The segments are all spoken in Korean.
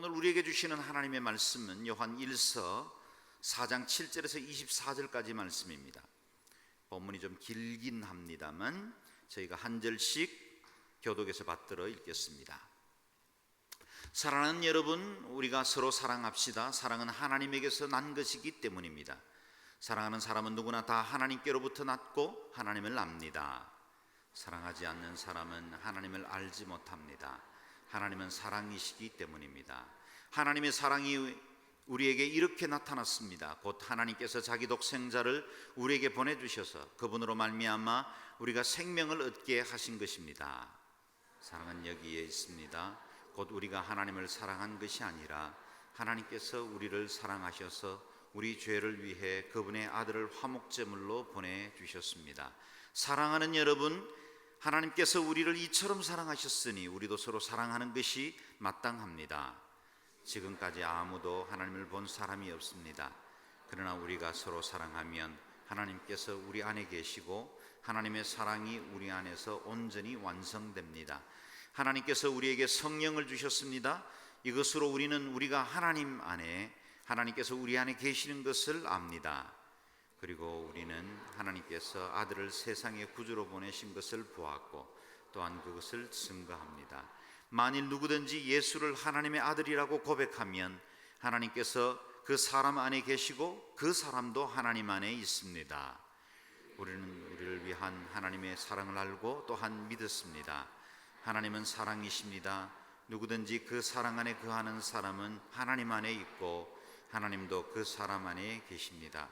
오늘 우리에게 주시는 하나님의 말씀은 요한 1서 4장 7절에서 24절까지 말씀입니다. 본문이 좀 길긴 합니다만 저희가 한 절씩 교독에서 받들어 읽겠습니다. 사랑하는 여러분, 우리가 서로 사랑합시다. 사랑은 하나님에게서 난 것이기 때문입니다. 사랑하는 사람은 누구나 다 하나님께로부터 났고 하나님을 압니다. 사랑하지 않는 사람은 하나님을 알지 못합니다. 하나님은 사랑이시기 때문입니다. 하나님의 사랑이 우리에게 이렇게 나타났습니다. 곧 하나님께서 자기 독생자를 우리에게 보내주셔서 그분으로 말미암아 우리가 생명을 얻게 하신 것입니다. 사랑은 여기에 있습니다. 곧 우리가 하나님을 사랑한 것이 아니라 하나님께서 우리를 사랑하셔서 우리 죄를 위해 그분의 아들을 화목제물로 보내주셨습니다. 사랑하는 여러분, 하나님께서 우리를 이처럼 사랑하셨으니 우리도 서로 사랑하는 것이 마땅합니다. 지금까지 아무도 하나님을 본 사람이 없습니다. 그러나 우리가 서로 사랑하면 하나님께서 우리 안에 계시고 하나님의 사랑이 우리 안에서 온전히 완성됩니다. 하나님께서 우리에게 성령을 주셨습니다. 이것으로 우리는 우리가 하나님 안에, 하나님께서 우리 안에 계시는 것을 압니다. 그리고 우리는 하나님께서 아들을 세상의 구주로 보내신 것을 보았고 또한 그것을 증거합니다. 만일 누구든지 예수를 하나님의 아들이라고 고백하면 하나님께서 그 사람 안에 계시고 그 사람도 하나님 안에 있습니다. 우리는 우리를 위한 하나님의 사랑을 알고 또한 믿었습니다. 하나님은 사랑이십니다. 누구든지 그 사랑 안에 거하는 사람은 하나님 안에 있고 하나님도 그 사람 안에 계십니다.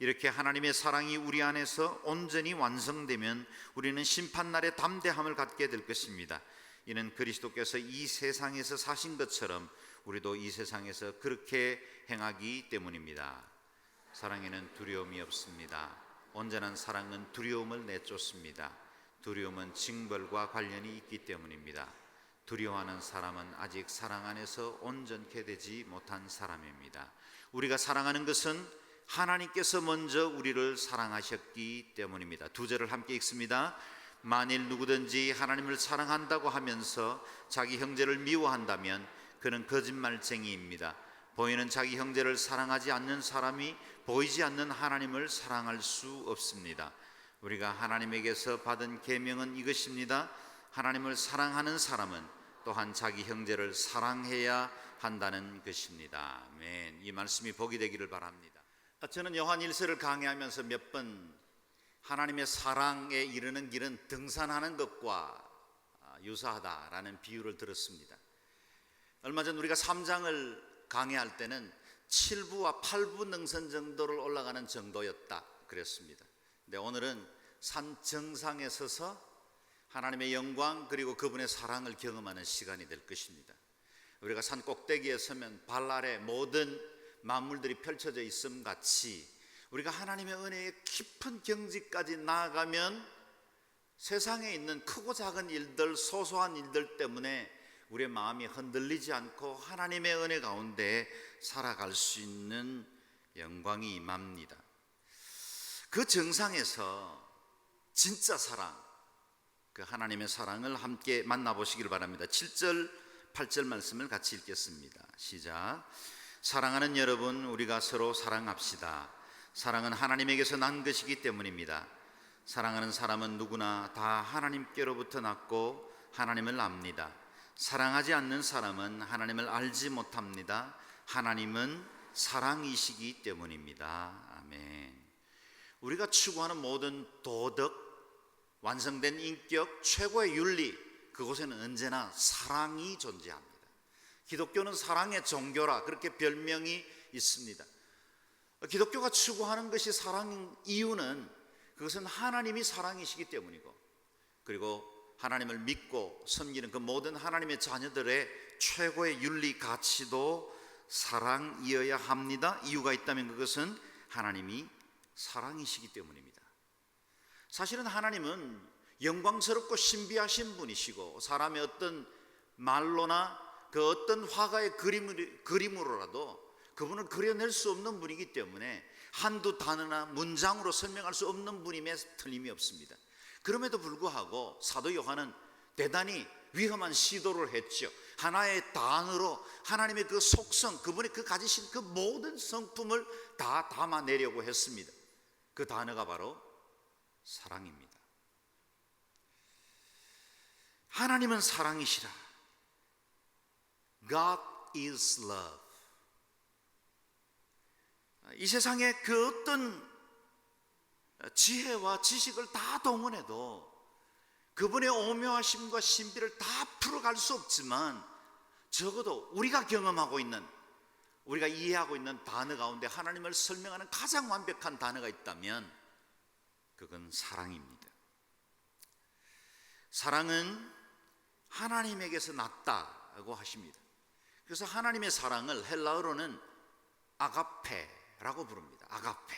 이렇게 하나님의 사랑이 우리 안에서 온전히 완성되면 우리는 심판날의 담대함을 갖게 될 것입니다. 이는 그리스도께서 이 세상에서 사신 것처럼 우리도 이 세상에서 그렇게 행하기 때문입니다. 사랑에는 두려움이 없습니다. 온전한 사랑은 두려움을 내쫓습니다. 두려움은 징벌과 관련이 있기 때문입니다. 두려워하는 사람은 아직 사랑 안에서 온전케 되지 못한 사람입니다. 우리가 사랑하는 것은 하나님께서 먼저 우리를 사랑하셨기 때문입니다. 두 절을 함께 읽습니다. 만일 누구든지 하나님을 사랑한다고 하면서 자기 형제를 미워한다면 그는 거짓말쟁이입니다. 보이는 자기 형제를 사랑하지 않는 사람이 보이지 않는 하나님을 사랑할 수 없습니다. 우리가 하나님에게서 받은 계명은 이것입니다. 하나님을 사랑하는 사람은 또한 자기 형제를 사랑해야 한다는 것입니다. 아멘. 이 말씀이 복이 되기를 바랍니다. 저는 요한 1서를 강의하면서 몇 번 하나님의 사랑에 이르는 길은 등산하는 것과 유사하다라는 비유를 들었습니다. 얼마 전 우리가 3장을 강의할 때는 7부와 8부 능선 정도를 올라가는 정도였다 그랬습니다. 근데 오늘은 산 정상에 서서 하나님의 영광 그리고 그분의 사랑을 경험하는 시간이 될 것입니다. 우리가 산 꼭대기에 서면 발 아래 모든 만물들이 펼쳐져 있음 같이 우리가 하나님의 은혜의 깊은 경지까지 나아가면 세상에 있는 크고 작은 일들, 소소한 일들 때문에 우리의 마음이 흔들리지 않고 하나님의 은혜 가운데 살아갈 수 있는 영광이 임합니다. 그 정상에서 진짜 사랑, 그 하나님의 사랑을 함께 만나보시길 바랍니다. 7절, 8절 말씀을 같이 읽겠습니다. 시작. 사랑하는 여러분, 우리가 서로 사랑합시다. 사랑은 하나님에게서 난 것이기 때문입니다. 사랑하는 사람은 누구나 다 하나님께로부터 났고 하나님을 압니다. 사랑하지 않는 사람은 하나님을 알지 못합니다. 하나님은 사랑이시기 때문입니다. 아멘. 우리가 추구하는 모든 도덕, 완성된 인격, 최고의 윤리, 그곳에는 언제나 사랑이 존재합니다. 기독교는 사랑의 종교라 그렇게 별명이 있습니다. 기독교가 추구하는 것이 사랑인 이유는 그것은 하나님이 사랑이시기 때문이고, 그리고 하나님을 믿고 섬기는 그 모든 하나님의 자녀들의 최고의 윤리 가치도 사랑이어야 합니다. 이유가 있다면 그것은 하나님이 사랑이시기 때문입니다. 사실은 하나님은 영광스럽고 신비하신 분이시고 사람의 어떤 말로나 그 어떤 화가의 그림으로라도 그분을 그려낼 수 없는 분이기 때문에 한두 단어나 문장으로 설명할 수 없는 분임에 틀림이 없습니다. 그럼에도 불구하고 사도 요한은 대단히 위험한 시도를 했죠. 하나의 단어로 하나님의 그 속성, 그분이 그 가지신 그 모든 성품을 다 담아내려고 했습니다. 그 단어가 바로 사랑입니다. 하나님은 사랑이시라. God is love. 이 세상에 그 어떤 지혜와 지식을 다 동원해도 그분의 오묘하심과 신비를 다 풀어갈 수 없지만, 적어도 우리가 경험하고 있는, 우리가 이해하고 있는 단어 가운데 하나님을 설명하는 가장 완벽한 단어가 있다면 그건 사랑입니다. 사랑은 하나님에게서 났다고 하십니다. 그래서 하나님의 사랑을 헬라어로는 아가페라고 부릅니다. 아가페.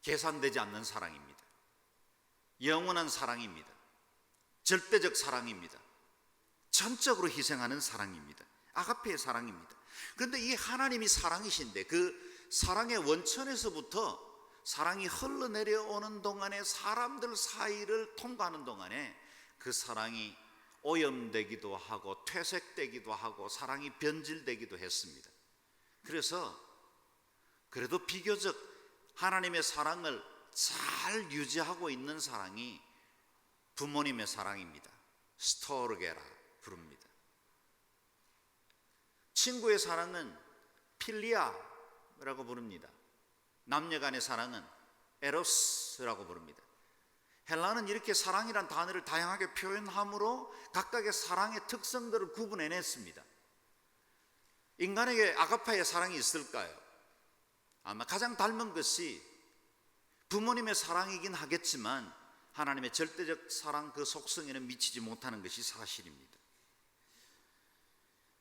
계산되지 않는 사랑입니다. 영원한 사랑입니다. 절대적 사랑입니다. 전적으로 희생하는 사랑입니다. 아가페의 사랑입니다. 그런데 이 하나님이 사랑이신데 그 사랑의 원천에서부터 사랑이 흘러내려오는 동안에, 사람들 사이를 통과하는 동안에 그 사랑이 오염되기도 하고 퇴색되기도 하고 사랑이 변질되기도 했습니다. 그래서 그래도 비교적 하나님의 사랑을 잘 유지하고 있는 사랑이 부모님의 사랑입니다. 스토르게라 부릅니다. 친구의 사랑은 필리아라고 부릅니다. 남녀간의 사랑은 에로스라고 부릅니다. 헬라는 이렇게 사랑이란 단어를 다양하게 표현함으로 각각의 사랑의 특성들을 구분해냈습니다. 인간에게 아가파의 사랑이 있을까요? 아마 가장 닮은 것이 부모님의 사랑이긴 하겠지만 하나님의 절대적 사랑 그 속성에는 미치지 못하는 것이 사실입니다.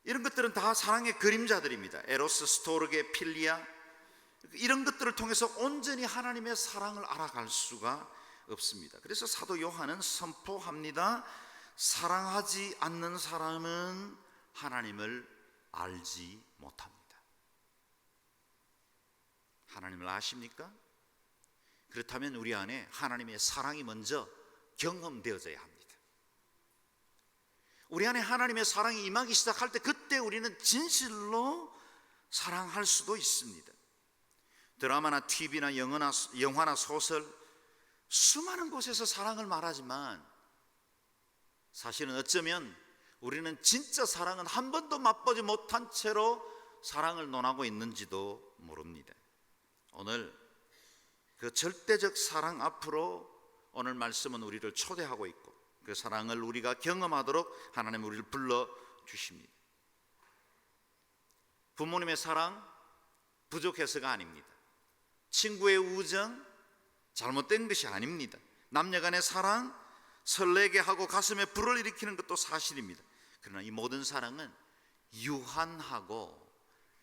이런 것들은 다 사랑의 그림자들입니다. 에로스, 스토르게, 필리아, 이런 것들을 통해서 온전히 하나님의 사랑을 알아갈 수가 없습니다. 그래서 사도 요한은 선포합니다. 사랑하지 않는 사람은 하나님을 알지 못합니다. 하나님을 아십니까? 그렇다면 우리 안에 하나님의 사랑이 먼저 경험되어져야 합니다. 우리 안에 하나님의 사랑이 임하기 시작할 때 그때 우리는 진실로 사랑할 수도 있습니다. 드라마나 TV나 영화나 소설, 수많은 곳에서 사랑을 말하지만 사실은 어쩌면 우리는 진짜 사랑은 한 번도 맛보지 못한 채로 사랑을 논하고 있는지도 모릅니다. 오늘 그 절대적 사랑 앞으로 오늘 말씀은 우리를 초대하고 있고 그 사랑을 우리가 경험하도록 하나님 우리를 불러주십니다. 부모님의 사랑 부족해서가 아닙니다. 친구의 우정 잘못된 것이 아닙니다. 남녀간의 사랑 설레게 하고 가슴에 불을 일으키는 것도 사실입니다. 그러나 이 모든 사랑은 유한하고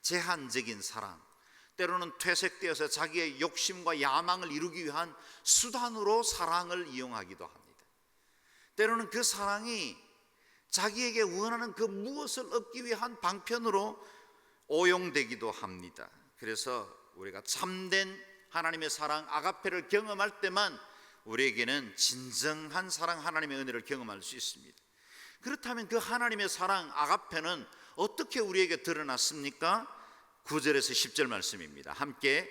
제한적인 사랑, 때로는 퇴색되어서 자기의 욕심과 야망을 이루기 위한 수단으로 사랑을 이용하기도 합니다. 때로는 그 사랑이 자기에게 원하는 그 무엇을 얻기 위한 방편으로 오용되기도 합니다. 그래서 우리가 참된 하나님의 사랑 아가페를 경험할 때만 우리에게는 진정한 사랑 하나님의 은혜를 경험할 수 있습니다. 그렇다면 그 하나님의 사랑 아가페는 어떻게 우리에게 드러났습니까? 9절에서 10절 말씀입니다. 함께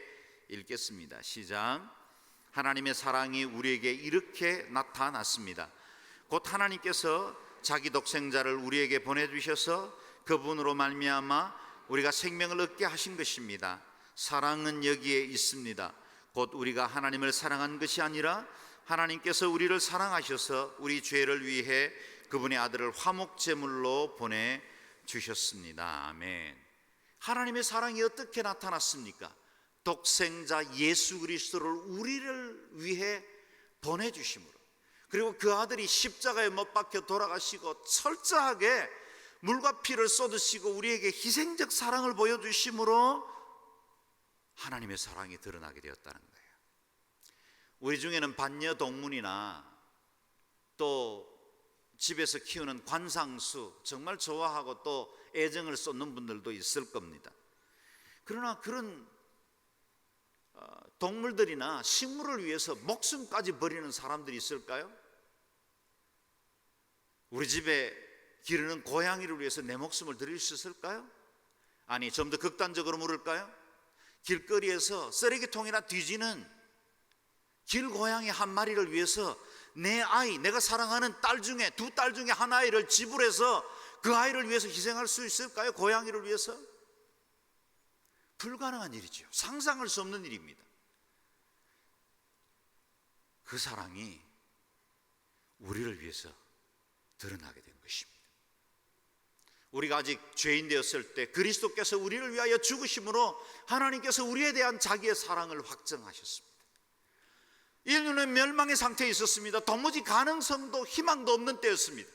읽겠습니다. 시작. 하나님의 사랑이 우리에게 이렇게 나타났습니다. 곧 하나님께서 자기 독생자를 우리에게 보내주셔서 그분으로 말미암아 우리가 생명을 얻게 하신 것입니다. 사랑은 여기에 있습니다. 곧 우리가 하나님을 사랑한 것이 아니라 하나님께서 우리를 사랑하셔서 우리 죄를 위해 그분의 아들을 화목제물로 보내주셨습니다. 아멘. 하나님의 사랑이 어떻게 나타났습니까? 독생자 예수 그리스도를 우리를 위해 보내주심으로, 그리고 그 아들이 십자가에 못 박혀 돌아가시고 철저하게 물과 피를 쏟으시고 우리에게 희생적 사랑을 보여주심으로 하나님의 사랑이 드러나게 되었다는 거예요. 우리 중에는 반려동물이나 또 집에서 키우는 관상수 정말 좋아하고 또 애정을 쏟는 분들도 있을 겁니다. 그러나 그런 동물들이나 식물을 위해서 목숨까지 버리는 사람들이 있을까요? 우리 집에 기르는 고양이를 위해서 내 목숨을 드릴 수 있을까요? 아니, 좀 더 극단적으로 물을까요? 길거리에서 쓰레기통이나 뒤지는 길고양이 한 마리를 위해서 내 아이, 내가 사랑하는 딸 중에 두 딸 중에 한 아이를 지불해서 그 아이를 위해서 희생할 수 있을까요? 고양이를 위해서? 불가능한 일이죠. 상상할 수 없는 일입니다. 그 사랑이 우리를 위해서 드러나게 된 것입니다. 우리가 아직 죄인 되었을 때 그리스도께서 우리를 위하여 죽으심으로 하나님께서 우리에 대한 자기의 사랑을 확증하셨습니다. 인류는 멸망의 상태에 있었습니다. 도무지 가능성도 희망도 없는 때였습니다.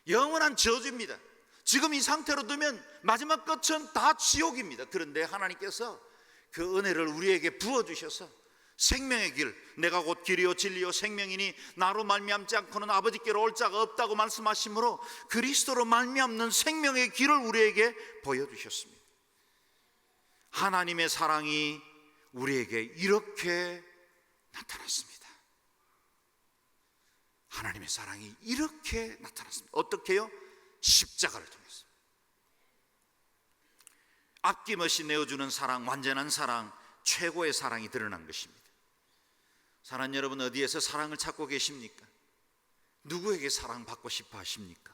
영원한 저주입니다. 지금 이 상태로 두면 마지막 끝은 다 지옥입니다. 그런데 하나님께서 그 은혜를 우리에게 부어주셔서 생명의 길, 내가 곧 길이요 진리요 생명이니 나로 말미암지 않고는 아버지께로 올 자가 없다고 말씀하시므로 그리스도로 말미암는 생명의 길을 우리에게 보여주셨습니다. 하나님의 사랑이 우리에게 이렇게 나타났습니다. 하나님의 사랑이 이렇게 나타났습니다. 어떻게요? 십자가를 통해서. 아낌없이 내어주는 사랑, 완전한 사랑, 최고의 사랑이 드러난 것입니다. 사랑하는 여러분, 어디에서 사랑을 찾고 계십니까? 누구에게 사랑받고 싶어 하십니까?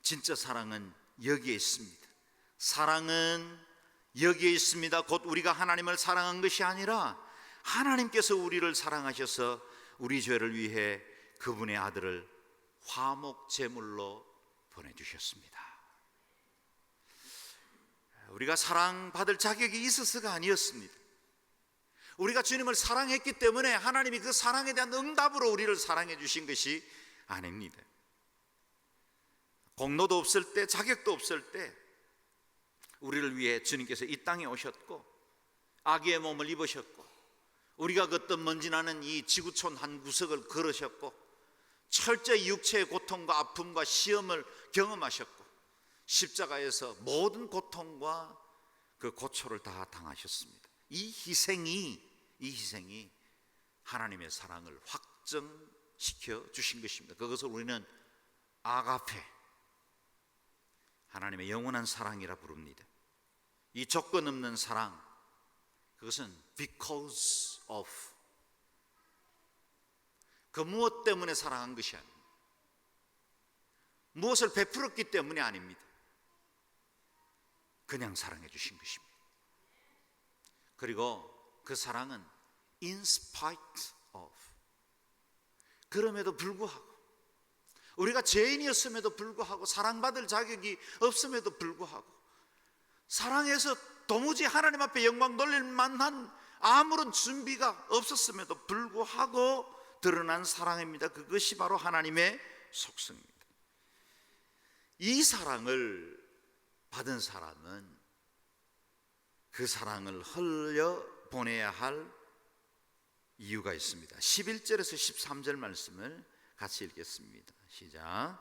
진짜 사랑은 여기에 있습니다. 사랑은 여기에 있습니다. 곧 우리가 하나님을 사랑한 것이 아니라 하나님께서 우리를 사랑하셔서 우리 죄를 위해 그분의 아들을 화목 제물로 보내주셨습니다. 우리가 사랑받을 자격이 있어서가 아니었습니다. 우리가 주님을 사랑했기 때문에 하나님이 그 사랑에 대한 응답으로 우리를 사랑해 주신 것이 아닙니다. 공로도 없을 때, 자격도 없을 때 우리를 위해 주님께서 이 땅에 오셨고 아기의 몸을 입으셨고 우리가 걷던 먼지나는 이 지구촌 한 구석을 걸으셨고 철저히 육체의 고통과 아픔과 시험을 경험하셨고 십자가에서 모든 고통과 그 고초를 다 당하셨습니다. 이 희생이 하나님의 사랑을 확증시켜 주신 것입니다. 그것을 우리는 아가페, 하나님의 영원한 사랑이라 부릅니다. 이 조건 없는 사랑, 그것은 because of, 그 무엇 때문에 사랑한 것이 아닙니다. 무엇을 베풀었기 때문이 아닙니다. 그냥 사랑해 주신 것입니다. 그리고 그 사랑은 in spite of, 그럼에도 불구하고, 우리가 죄인이었음에도 불구하고, 사랑받을 자격이 없음에도 불구하고, 사랑해서 도무지 하나님 앞에 영광 돌릴 만한 아무런 준비가 없었음에도 불구하고 드러난 사랑입니다. 그것이 바로 하나님의 속성입니다. 이 사랑을 받은 사람은 그 사랑을 흘려보내야 할 이유가 있습니다. 11절에서 13절 말씀을 같이 읽겠습니다. 시작.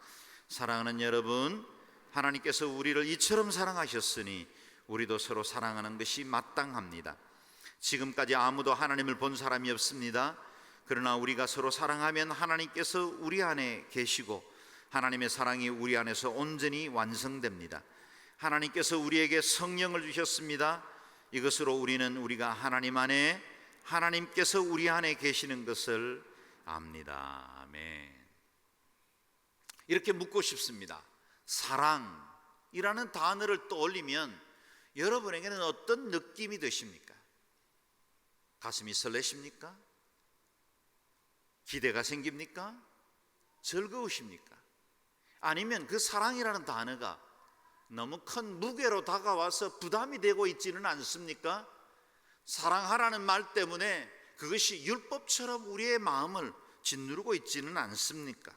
사랑하는 여러분, 하나님께서 우리를 이처럼 사랑하셨으니 우리도 서로 사랑하는 것이 마땅합니다. 지금까지 아무도 하나님을 본 사람이 없습니다. 그러나 우리가 서로 사랑하면 하나님께서 우리 안에 계시고 하나님의 사랑이 우리 안에서 온전히 완성됩니다. 하나님께서 우리에게 성령을 주셨습니다. 이것으로 우리는 우리가 하나님 안에, 하나님께서 우리 안에 계시는 것을 압니다. 아멘. 이렇게 묻고 싶습니다. 사랑이라는 단어를 떠올리면 여러분에게는 어떤 느낌이 드십니까? 가슴이 설레십니까? 기대가 생깁니까? 즐거우십니까? 아니면 그 사랑이라는 단어가 너무 큰 무게로 다가와서 부담이 되고 있지는 않습니까? 사랑하라는 말 때문에 그것이 율법처럼 우리의 마음을 짓누르고 있지는 않습니까?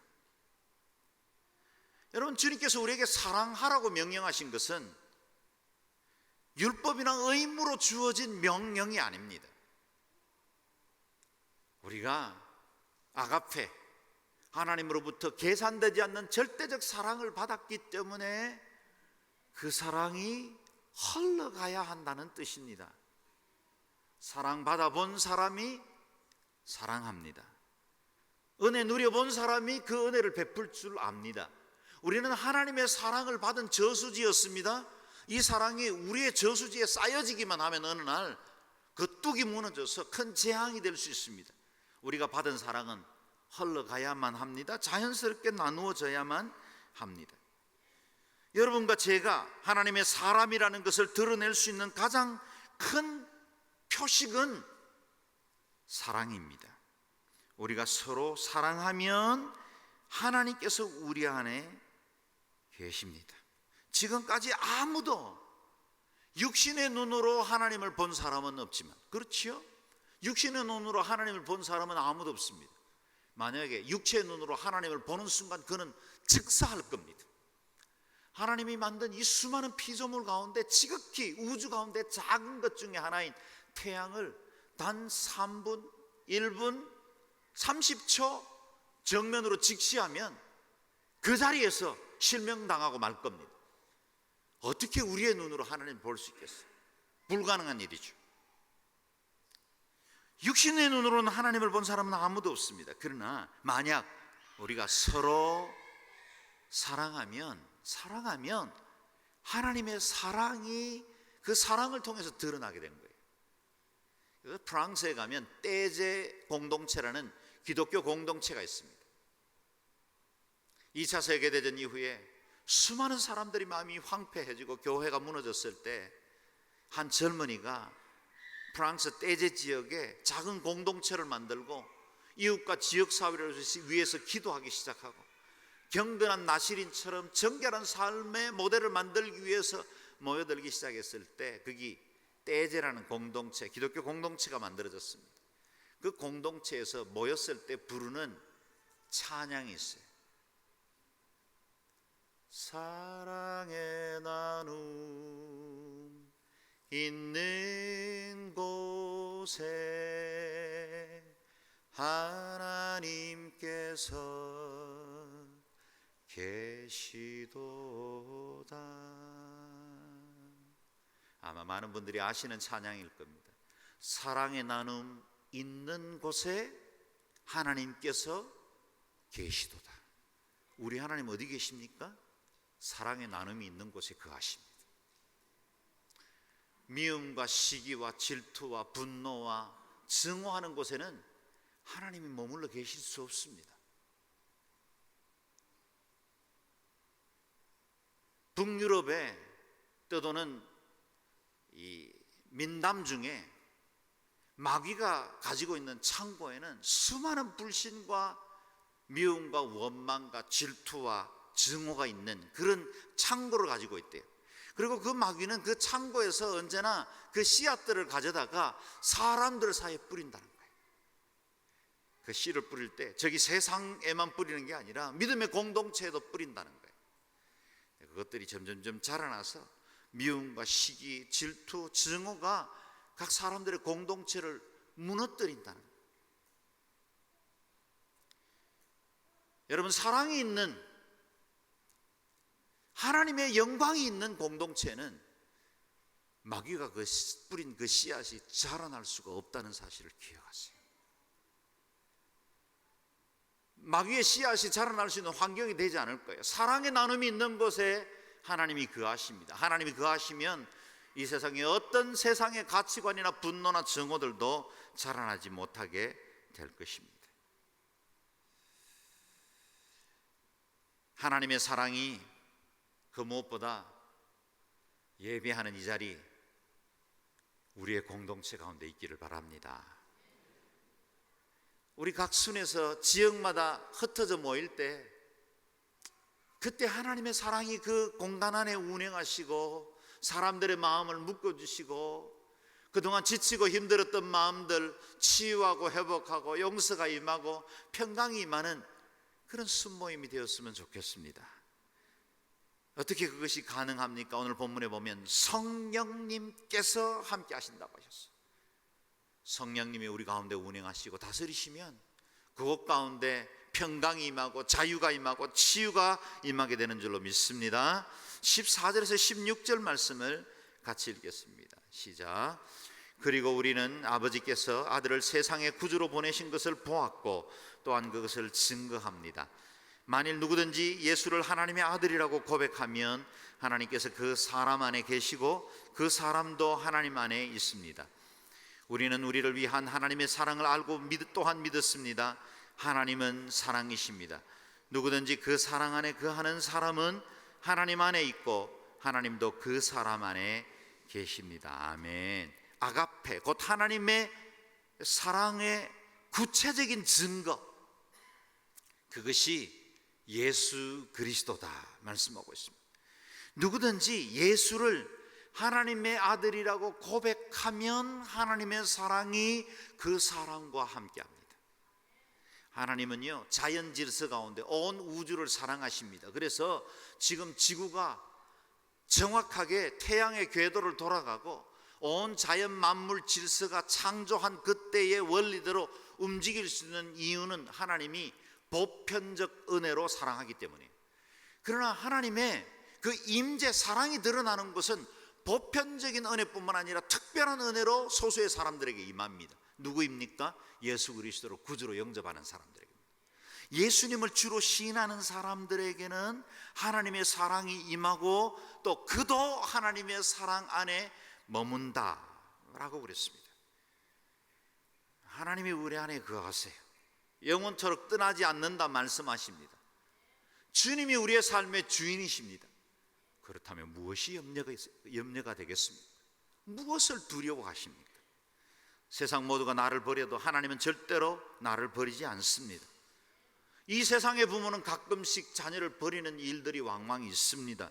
여러분, 주님께서 우리에게 사랑하라고 명령하신 것은 율법이나 의무로 주어진 명령이 아닙니다. 우리가 아가페, 하나님으로부터 계산되지 않는 절대적 사랑을 받았기 때문에 그 사랑이 흘러가야 한다는 뜻입니다. 사랑받아 본 사람이 사랑합니다. 은혜 누려본 사람이 그 은혜를 베풀 줄 압니다. 우리는 하나님의 사랑을 받은 저수지였습니다. 이 사랑이 우리의 저수지에 쌓여지기만 하면 어느 날 그 뚝이 무너져서 큰 재앙이 될 수 있습니다. 우리가 받은 사랑은 흘러가야만 합니다. 자연스럽게 나누어져야만 합니다. 여러분과 제가 하나님의 사람이라는 것을 드러낼 수 있는 가장 큰 표식은 사랑입니다. 우리가 서로 사랑하면 하나님께서 우리 안에 계십니다. 지금까지 아무도 육신의 눈으로 하나님을 본 사람은 없지만, 그렇지요? 육신의 눈으로 하나님을 본 사람은 아무도 없습니다. 만약에 육체의 눈으로 하나님을 보는 순간 그는 즉사할 겁니다. 하나님이 만든 이 수많은 피조물 가운데 지극히 우주 가운데 작은 것 중에 하나인 태양을 단 3분, 1분, 30초 정면으로 직시하면 그 자리에서 실명당하고 말 겁니다. 어떻게 우리의 눈으로 하나님을 볼 수 있겠어요? 불가능한 일이죠. 육신의 눈으로는 하나님을 본 사람은 아무도 없습니다. 그러나 만약 우리가 서로 사랑하면 하나님의 사랑이 그 사랑을 통해서 드러나게 된 거예요. 프랑스에 가면 떼제 공동체라는 기독교 공동체가 있습니다. 2차 세계대전 이후에 수많은 사람들이 마음이 황폐해지고 교회가 무너졌을 때 한 젊은이가 프랑스 떼제 지역에 작은 공동체를 만들고 이웃과 지역사회를 위해서 기도하기 시작하고 경건한 나시린처럼 정결한 삶의 모델을 만들기 위해서 모여들기 시작했을 때 거기 떼제라는 공동체, 기독교 공동체가 만들어졌습니다. 그 공동체에서 모였을 때 부르는 찬양이 있어요. 사랑의 나눔 있는 곳에 하나님께서 계시도다. 아마 많은 분들이 아시는 찬양일 겁니다. 사랑의 나눔 있는 곳에 하나님께서 계시도다. 우리 하나님 어디 계십니까? 사랑의 나눔이 있는 곳에 거하십니다. 미움과 시기와 질투와 분노와 증오하는 곳에는 하나님이 머물러 계실 수 없습니다. 북유럽에 떠도는 이 민담 중에 마귀가 가지고 있는 창고에는 수많은 불신과 미움과 원망과 질투와 증오가 있는 그런 창고를 가지고 있대요. 그리고 그 마귀는 그 창고에서 언제나 그 씨앗들을 가져다가 사람들 사이에 뿌린다는 거예요. 그 씨를 뿌릴 때 저기 세상에만 뿌리는 게 아니라 믿음의 공동체에도 뿌린다는 거예요. 그것들이 점점점 자라나서 미움과 시기, 질투, 증오가 각 사람들의 공동체를 무너뜨린다는 거예요. 여러분, 사랑이 있는, 하나님의 영광이 있는 공동체는 마귀가 뿌린 그 씨앗이 자라날 수가 없다는 사실을 기억하세요. 마귀의 씨앗이 자라날 수 있는 환경이 되지 않을 거예요. 사랑의 나눔이 있는 곳에 하나님이 거하십니다. 하나님이 거하시면 이 세상에 어떤 세상의 가치관이나 분노나 증오들도 자라나지 못하게 될 것입니다. 하나님의 사랑이 그 무엇보다 예배하는 이 자리, 우리의 공동체 가운데 있기를 바랍니다. 우리 각 순에서 지역마다 흩어져 모일 때 그때 하나님의 사랑이 그 공간 안에 운행하시고 사람들의 마음을 묶어주시고 그동안 지치고 힘들었던 마음들 치유하고 회복하고 용서가 임하고 평강이 임하는 그런 순모임이 되었으면 좋겠습니다. 어떻게 그것이 가능합니까? 오늘 본문에 보면 성령님께서 함께 하신다고 하셨어요. 성령님이 우리 가운데 운행하시고 다스리시면 그곳 가운데 평강이 임하고 자유가 임하고 치유가 임하게 되는 줄로 믿습니다. 14절에서 16절 말씀을 같이 읽겠습니다. 시작. 그리고 우리는 아버지께서 아들을 세상의 구주로 보내신 것을 보았고 또한 그것을 증거합니다. 만일 누구든지 예수를 하나님의 아들이라고 고백하면 하나님께서 그 사람 안에 계시고 그 사람도 하나님 안에 있습니다. 우리는 우리를 위한 하나님의 사랑을 알고 또한 믿었습니다. 하나님은 사랑이십니다. 누구든지 그 사랑 안에 거하는 사람은 하나님 안에 있고 하나님도 그 사람 안에 계십니다. 아멘. 아가페, 곧 하나님의 사랑의 구체적인 증거, 그것이 예수 그리스도다 말씀하고 있습니다. 누구든지 예수를 하나님의 아들이라고 고백하면 하나님의 사랑이 그 사람과 함께합니다. 하나님은요, 자연 질서 가운데 온 우주를 사랑하십니다. 그래서 지금 지구가 정확하게 태양의 궤도를 돌아가고 온 자연 만물 질서가 창조한 그때의 원리대로 움직일 수 있는 이유는 하나님이 보편적 은혜로 사랑하기 때문이에요. 그러나 하나님의 그 임재 사랑이 드러나는 것은 보편적인 은혜뿐만 아니라 특별한 은혜로 소수의 사람들에게 임합니다. 누구입니까? 예수 그리스도를 구주로 영접하는 사람들에게입니다. 예수님을 주로 시인하는 사람들에게는 하나님의 사랑이 임하고 또 그도 하나님의 사랑 안에 머문다라고 그랬습니다. 하나님이 우리 안에 거하세요. 영원토록 떠나지 않는다 말씀하십니다. 주님이 우리의 삶의 주인이십니다. 그렇다면 무엇이 염려가 되겠습니까? 무엇을 두려워하십니까? 세상 모두가 나를 버려도 하나님은 절대로 나를 버리지 않습니다. 이 세상의 부모는 가끔씩 자녀를 버리는 일들이 왕왕 있습니다.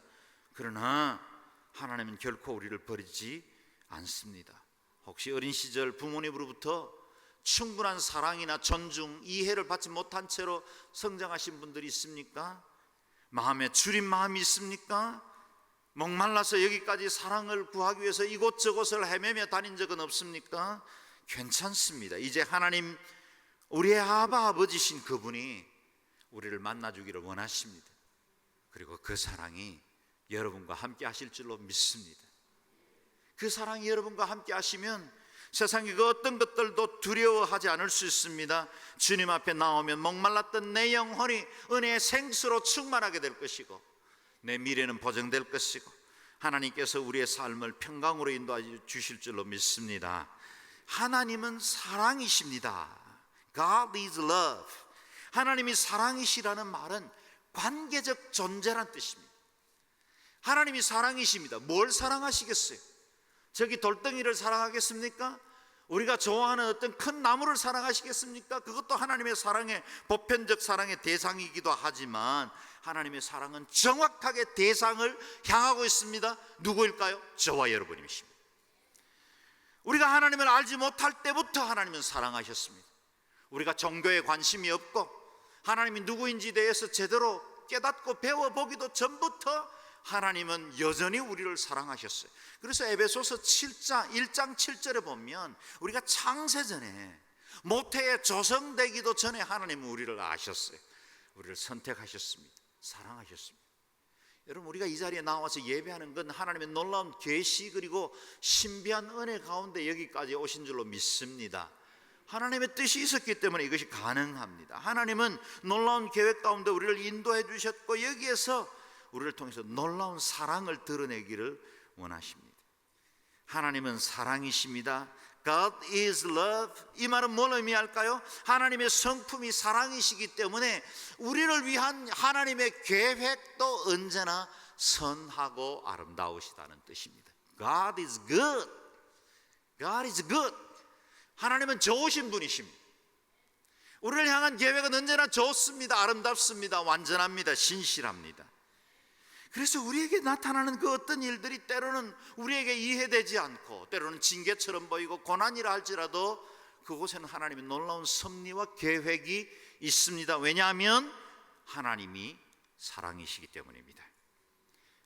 그러나 하나님은 결코 우리를 버리지 않습니다. 혹시 어린 시절 부모님으로부터 충분한 사랑이나 존중, 이해를 받지 못한 채로 성장하신 분들이 있습니까? 마음에 줄인 마음이 있습니까? 목말라서 여기까지 사랑을 구하기 위해서 이곳저곳을 헤매며 다닌 적은 없습니까? 괜찮습니다. 이제 하나님, 우리의 아버지신 그분이 우리를 만나주기를 원하십니다. 그리고 그 사랑이 여러분과 함께 하실 줄로 믿습니다. 그 사랑이 여러분과 함께 하시면 세상의 그 어떤 것들도 두려워하지 않을 수 있습니다. 주님 앞에 나오면 목말랐던 내 영혼이 은혜의 생수로 충만하게 될 것이고 내 미래는 보장될 것이고 하나님께서 우리의 삶을 평강으로 인도해 주실 줄로 믿습니다. 하나님은 사랑이십니다. God is love. 하나님이 사랑이시라는 말은 관계적 존재란 뜻입니다. 하나님이 사랑이십니다. 뭘 사랑하시겠어요? 저기 돌덩이를 사랑하겠습니까? 우리가 좋아하는 어떤 큰 나무를 사랑하시겠습니까? 그것도 하나님의 사랑의 보편적 사랑의 대상이기도 하지만 하나님의 사랑은 정확하게 대상을 향하고 있습니다. 누구일까요? 저와 여러분이십니다. 우리가 하나님을 알지 못할 때부터 하나님은 사랑하셨습니다. 우리가 종교에 관심이 없고 하나님이 누구인지 대해서 제대로 깨닫고 배워보기도 전부터 하나님은 여전히 우리를 사랑하셨어요. 그래서 에베소서 1장 7절에 보면 우리가 창세전에 모태에 조성되기도 전에 하나님은 우리를 아셨어요. 우리를 선택하셨습니다. 사랑하셨습니다. 여러분, 우리가 이 자리에 나와서 예배하는 건 하나님의 놀라운 계시 그리고 신비한 은혜 가운데 여기까지 오신 줄로 믿습니다. 하나님의 뜻이 있었기 때문에 이것이 가능합니다. 하나님은 놀라운 계획 가운데 우리를 인도해 주셨고 여기에서 우리를 통해서 놀라운 사랑을 드러내기를 원하십니다. 하나님은 사랑이십니다. God is love. 이 말은 뭘 의미할까요? 하나님의 성품이 사랑이시기 때문에 우리를 위한 하나님의 계획도 언제나 선하고 아름다우시다는 뜻입니다. God is good. God is good. 하나님은 좋으신 분이십니다. 우리를 향한 계획은 언제나 좋습니다. 아름답습니다. 완전합니다. 신실합니다. 그래서 우리에게 나타나는 그 어떤 일들이 때로는 우리에게 이해되지 않고 때로는 징계처럼 보이고 고난이라 할지라도 그곳에는 하나님의 놀라운 섭리와 계획이 있습니다. 왜냐하면 하나님이 사랑이시기 때문입니다.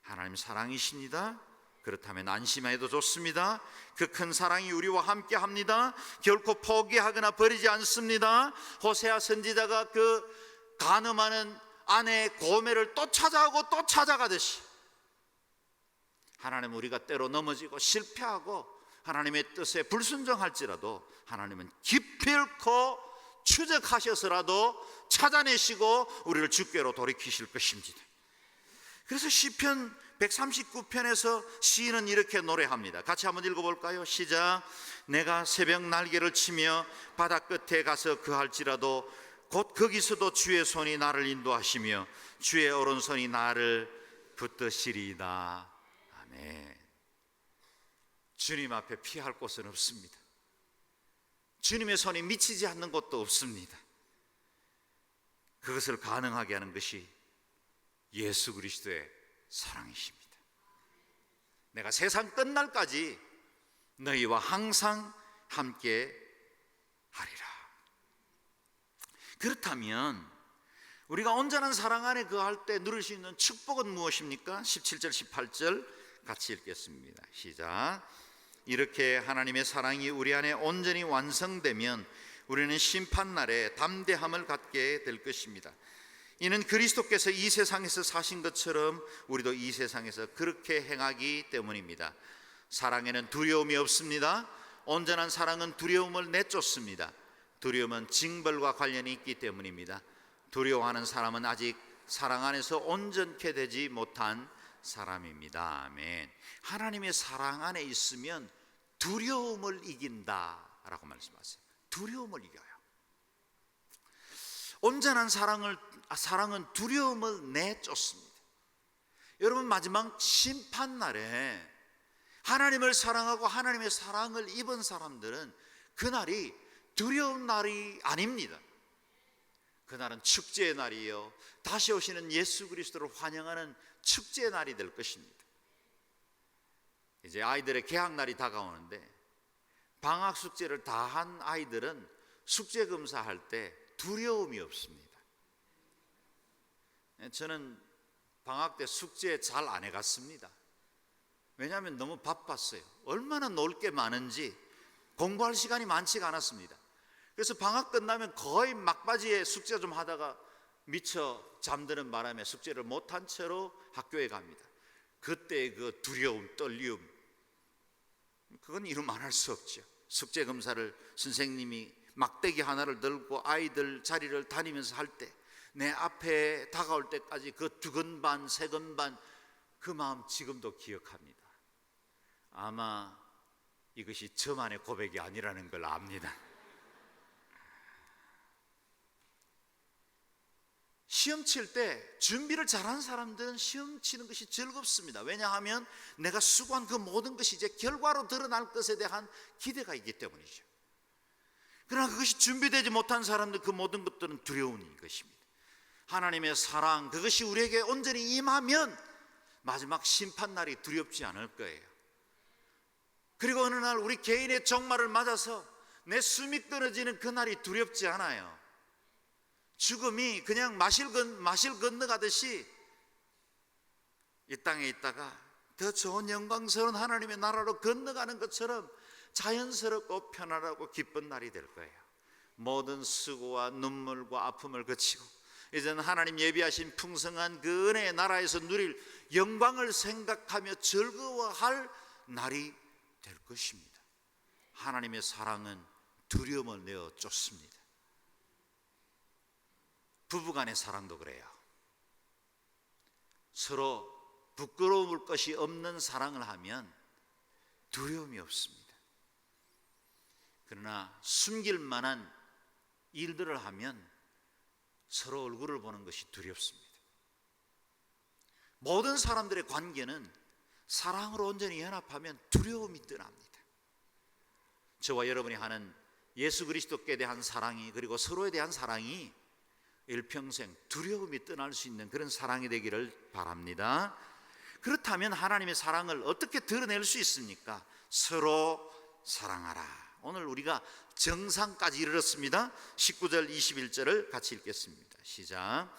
하나님 사랑이십니다. 그렇다면 안심해도 좋습니다. 그 큰 사랑이 우리와 함께 합니다. 결코 포기하거나 버리지 않습니다. 호세아 선지자가 그 간음하는 아내의 고매를 또 찾아오고 또 찾아가듯이 하나님은 우리가 때로 넘어지고 실패하고 하나님의 뜻에 불순종할지라도 하나님은 기필코 추적하셔서라도 찾아내시고 우리를 주께로 돌이키실 것입니다. 그래서 시편 139편에서 시인은 이렇게 노래합니다. 같이 한번 읽어볼까요? 시작. 내가 새벽 날개를 치며 바다 끝에 가서 거할지라도 곧 거기서도 주의 손이 나를 인도하시며 주의 오른손이 나를 붙드시리이다. 아멘. 주님 앞에 피할 곳은 없습니다. 주님의 손이 미치지 않는 곳도 없습니다. 그것을 가능하게 하는 것이 예수 그리스도의 사랑이십니다. 내가 세상 끝날까지 너희와 항상 함께 하리라. 그렇다면 우리가 온전한 사랑 안에 거할 때 누릴 수 있는 축복은 무엇입니까? 17절 18절 같이 읽겠습니다. 시작. 이렇게 하나님의 사랑이 우리 안에 온전히 완성되면 우리는 심판날에 담대함을 갖게 될 것입니다. 이는 그리스도께서 이 세상에서 사신 것처럼 우리도 이 세상에서 그렇게 행하기 때문입니다. 사랑에는 두려움이 없습니다. 온전한 사랑은 두려움을 내쫓습니다. 두려움은 징벌과 관련이 있기 때문입니다. 두려워하는 사람은 아직 사랑 안에서 온전케 되지 못한 사람입니다. 아멘. 하나님의 사랑 안에 있으면 두려움을 이긴다라고 말씀하세요. 두려움을 이겨요. 온전한 사랑은 두려움을 내쫓습니다. 여러분, 마지막 심판날에 하나님을 사랑하고 하나님의 사랑을 입은 사람들은 그날이 두려운 날이 아닙니다. 그날은 축제의 날이요, 다시 오시는 예수 그리스도를 환영하는 축제의 날이 될 것입니다. 이제 아이들의 개학날이 다가오는데 방학 숙제를 다 한 아이들은 숙제 검사할 때 두려움이 없습니다. 저는 방학 때 숙제 잘 안 해갔습니다. 왜냐하면 너무 바빴어요. 얼마나 놀 게 많은지 공부할 시간이 많지가 않았습니다. 그래서 방학 끝나면 거의 막바지에 숙제 좀 하다가 미처 잠드는 바람에 숙제를 못한 채로 학교에 갑니다. 그때 그 두려움, 떨림, 그건 이루 말할 수 없죠. 숙제 검사를 선생님이 막대기 하나를 들고 아이들 자리를 다니면서 할 때 내 앞에 다가올 때까지 그 두근반 세근반 그 마음 지금도 기억합니다. 아마 이것이 저만의 고백이 아니라는 걸 압니다. 시험 칠 때 준비를 잘한 사람들은 시험 치는 것이 즐겁습니다. 왜냐하면 내가 수고한 그 모든 것이 이제 결과로 드러날 것에 대한 기대가 있기 때문이죠. 그러나 그것이 준비되지 못한 사람들, 그 모든 것들은 두려운 것입니다. 하나님의 사랑, 그것이 우리에게 온전히 임하면 마지막 심판날이 두렵지 않을 거예요. 그리고 어느 날 우리 개인의 종말을 맞아서 내 숨이 끊어지는 그날이 두렵지 않아요. 죽음이 그냥 마실 건너가듯이 이 땅에 있다가 더 좋은 영광스러운 하나님의 나라로 건너가는 것처럼 자연스럽고 편안하고 기쁜 날이 될 거예요. 모든 수고와 눈물과 아픔을 거치고 이제는 하나님 예비하신 풍성한 그 은혜의 나라에서 누릴 영광을 생각하며 즐거워할 날이 될 것입니다. 하나님의 사랑은 두려움을 내어 쫓습니다. 부부간의 사랑도 그래요. 서로 부끄러울 것이 없는 사랑을 하면 두려움이 없습니다. 그러나 숨길 만한 일들을 하면 서로 얼굴을 보는 것이 두렵습니다. 모든 사람들의 관계는 사랑으로 온전히 연합하면 두려움이 떠납니다. 저와 여러분이 하는 예수 그리스도께 대한 사랑이, 그리고 서로에 대한 사랑이 일평생 두려움이 떠날 수 있는 그런 사랑이 되기를 바랍니다. 그렇다면 하나님의 사랑을 어떻게 드러낼 수 있습니까? 서로 사랑하라. 오늘 우리가 정상까지 이르렀습니다. 19절 21절을 같이 읽겠습니다. 시작.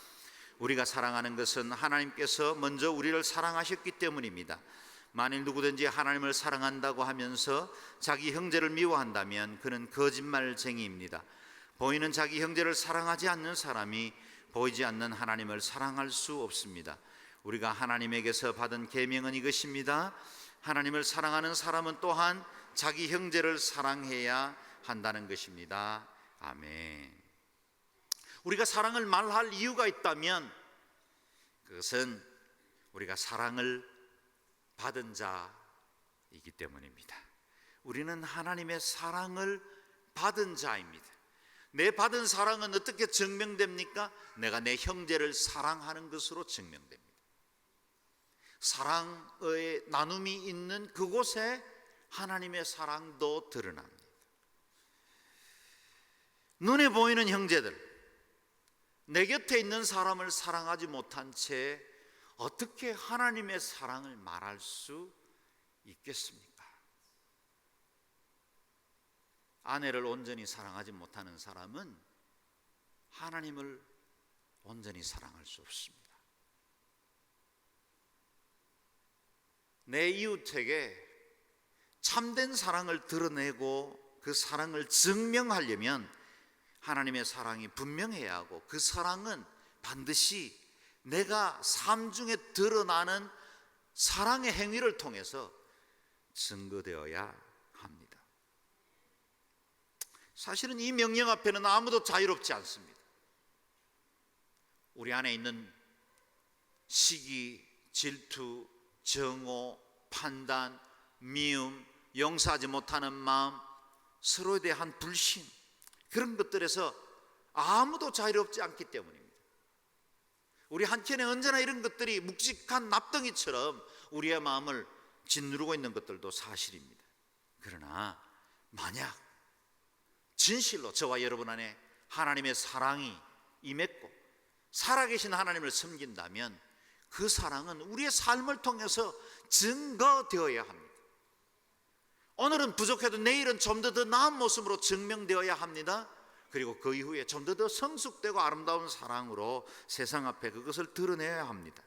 우리가 사랑하는 것은 하나님께서 먼저 우리를 사랑하셨기 때문입니다. 만일 누구든지 하나님을 사랑한다고 하면서 자기 형제를 미워한다면 그는 거짓말쟁이입니다. 보이는 자기 형제를 사랑하지 않는 사람이 보이지 않는 하나님을 사랑할 수 없습니다. 우리가 하나님에게서 받은 계명은 이것입니다. 하나님을 사랑하는 사람은 또한 자기 형제를 사랑해야 한다는 것입니다. 아멘. 우리가 사랑을 말할 이유가 있다면 그것은 우리가 사랑을 받은 자이기 때문입니다. 우리는 하나님의 사랑을 받은 자입니다. 내 받은 사랑은 어떻게 증명됩니까? 내가 내 형제를 사랑하는 것으로 증명됩니다. 사랑의 나눔이 있는 그곳에 하나님의 사랑도 드러납니다. 눈에 보이는 형제들, 내 곁에 있는 사람을 사랑하지 못한 채 어떻게 하나님의 사랑을 말할 수 있겠습니까? 아내를 온전히 사랑하지 못하는 사람은 하나님을 온전히 사랑할 수 없습니다. 내 이웃에게 참된 사랑을 드러내고 그 사랑을 증명하려면 하나님의 사랑이 분명해야 하고, 그 사랑은 반드시 내가 삶 중에 드러나는 사랑의 행위를 통해서 증거되어야 합니다. 사실은 이 명령 앞에는 아무도 자유롭지 않습니다. 우리 안에 있는 시기, 질투, 정오, 판단, 미움, 용서하지 못하는 마음, 서로에 대한 불신, 그런 것들에서 아무도 자유롭지 않기 때문입니다. 우리 한켠에 언제나 이런 것들이 묵직한 납덩이처럼 우리의 마음을 짓누르고 있는 것들도 사실입니다. 그러나 만약 진실로 저와 여러분 안에 하나님의 사랑이 임했고 살아계신 하나님을 섬긴다면 그 사랑은 우리의 삶을 통해서 증거되어야 합니다. 오늘은 부족해도 내일은 좀 더 나은 모습으로 증명되어야 합니다. 그리고 그 이후에 좀 더 성숙되고 아름다운 사랑으로 세상 앞에 그것을 드러내야 합니다.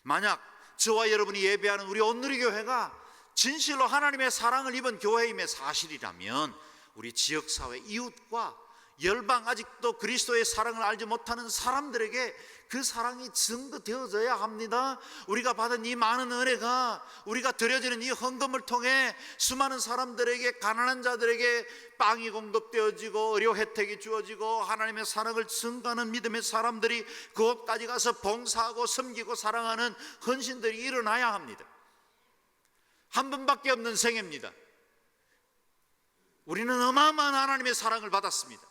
만약 저와 여러분이 예배하는 우리 온누리교회가 진실로 하나님의 사랑을 입은 교회임의 사실이라면 우리 지역사회 이웃과 열방, 아직도 그리스도의 사랑을 알지 못하는 사람들에게 그 사랑이 증거되어져야 합니다. 우리가 받은 이 많은 은혜가, 우리가 드려지는 이 헌금을 통해 수많은 사람들에게, 가난한 자들에게 빵이 공급되어지고 의료 혜택이 주어지고 하나님의 사랑을 증거하는 믿음의 사람들이 그곳까지 가서 봉사하고 섬기고 사랑하는 헌신들이 일어나야 합니다. 한 번밖에 없는 생애입니다. 우리는 어마어마한 하나님의 사랑을 받았습니다.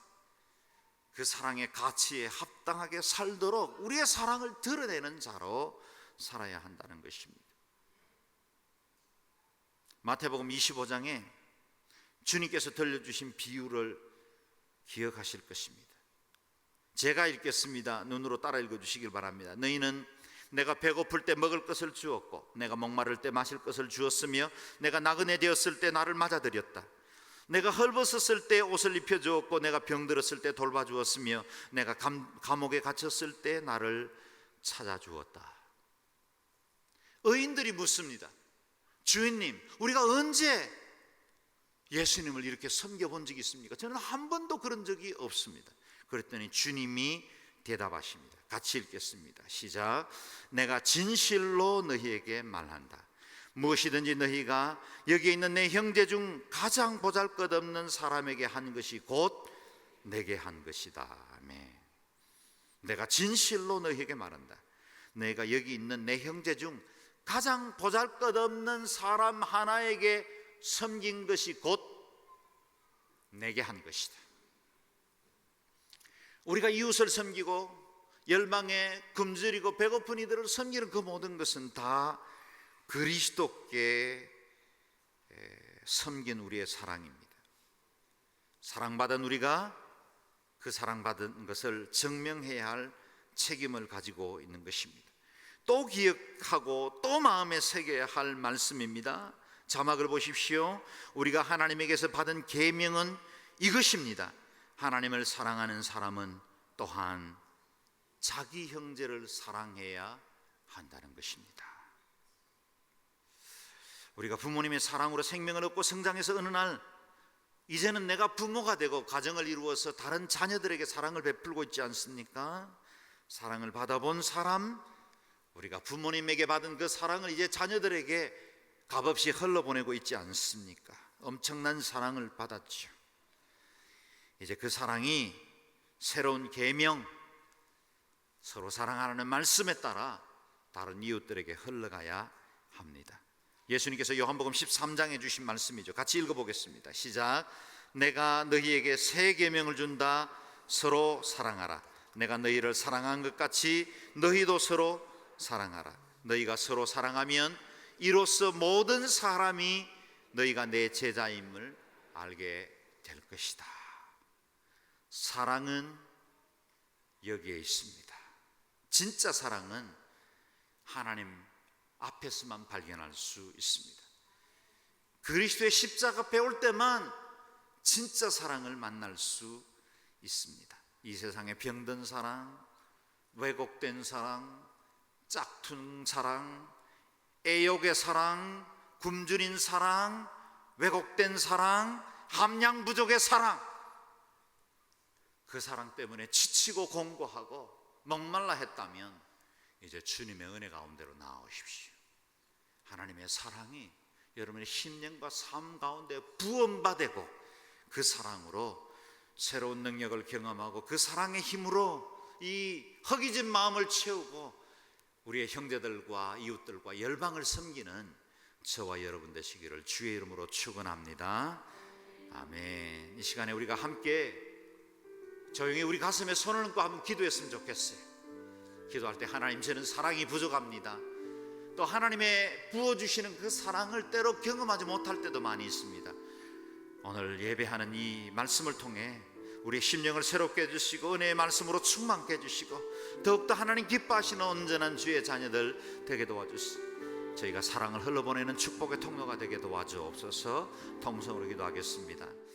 그 사랑의 가치에 합당하게 살도록 우리의 사랑을 드러내는 자로 살아야 한다는 것입니다. 마태복음 25장에 주님께서 들려주신 비유를 기억하실 것입니다. 제가 읽겠습니다. 눈으로 따라 읽어주시길 바랍니다. 너희는 내가 배고플 때 먹을 것을 주었고 내가 목마를 때 마실 것을 주었으며 내가 나그네 되었을 때 나를 맞아들였다. 내가 헐벗었을 때 옷을 입혀주었고 내가 병들었을 때 돌봐주었으며 내가 감옥에 갇혔을 때 나를 찾아주었다. 의인들이 묻습니다. 주인님, 우리가 언제 예수님을 이렇게 섬겨본 적이 있습니까? 저는 한 번도 그런 적이 없습니다. 그랬더니 주님이 대답하십니다. 같이 읽겠습니다. 시작. 내가 진실로 너희에게 말한다. 무엇이든지 너희가 여기 있는 내 형제 중 가장 보잘것없는 사람에게 한 것이 곧 내게 한 것이다. 아멘. 내가 진실로 너희에게 말한다. 내가 여기 있는 내 형제 중 가장 보잘것없는 사람 하나에게 섬긴 것이 곧 내게 한 것이다. 우리가 이웃을 섬기고 열방에 굶주리고 배고픈 이들을 섬기는 그 모든 것은 다 그리스도께 섬긴 우리의 사랑입니다. 사랑받은 우리가 그 사랑받은 것을 증명해야 할 책임을 가지고 있는 것입니다. 또 기억하고 또 마음에 새겨야 할 말씀입니다. 자막을 보십시오. 우리가 하나님에게서 받은 계명은 이것입니다. 하나님을 사랑하는 사람은 또한 자기 형제를 사랑해야 한다는 것입니다. 우리가 부모님의 사랑으로 생명을 얻고 성장해서 어느 날 이제는 내가 부모가 되고 가정을 이루어서 다른 자녀들에게 사랑을 베풀고 있지 않습니까? 사랑을 받아본 사람, 우리가 부모님에게 받은 그 사랑을 이제 자녀들에게 값없이 흘러보내고 있지 않습니까? 엄청난 사랑을 받았죠. 이제 그 사랑이 새로운 계명, 서로 사랑하라는 말씀에 따라 다른 이웃들에게 흘러가야 합니다. 예수님께서 요한복음 13장에 주신 말씀이죠. 같이 읽어보겠습니다. 시작. 내가 너희에게 새 계명을 준다. 서로 사랑하라. 내가 너희를 사랑한 것 같이 너희도 서로 사랑하라. 너희가 서로 사랑하면 이로써 모든 사람이 너희가 내 제자임을 알게 될 것이다. 사랑은 여기에 있습니다. 진짜 사랑은 하나님 앞에서만 발견할 수 있습니다. 그리스도의 십자가 배울 때만 진짜 사랑을 만날 수 있습니다. 이 세상의 병든 사랑, 왜곡된 사랑, 짝퉁 사랑, 애욕의 사랑, 굶주린 사랑, 왜곡된 사랑, 함량 부족의 사랑, 그 사랑 때문에 지치고 공고하고 목말라 했다면 이제 주님의 은혜 가운데로 나오십시오. 하나님의 사랑이 여러분의 심령과 삶 가운데 부음받고 그 사랑으로 새로운 능력을 경험하고 그 사랑의 힘으로 이 허기진 마음을 채우고 우리의 형제들과 이웃들과 열방을 섬기는 저와 여러분 되시기를 주의 이름으로 축원합니다. 아멘. 이 시간에 우리가 함께 조용히 우리 가슴에 손을 얹고 한번 기도했으면 좋겠어요. 기도할 때 하나님, 저는 사랑이 부족합니다. 또 하나님의 부어주시는 그 사랑을 때로 경험하지 못할 때도 많이 있습니다. 오늘 예배하는 이 말씀을 통해 우리의 심령을 새롭게 해주시고 은혜의 말씀으로 충만케 해주시고 더욱더 하나님 기뻐하시는 온전한 주의 자녀들 되게 도와주시고 저희가 사랑을 흘러보내는 축복의 통로가 되게 도와주옵소서. 통성으로 기도하겠습니다.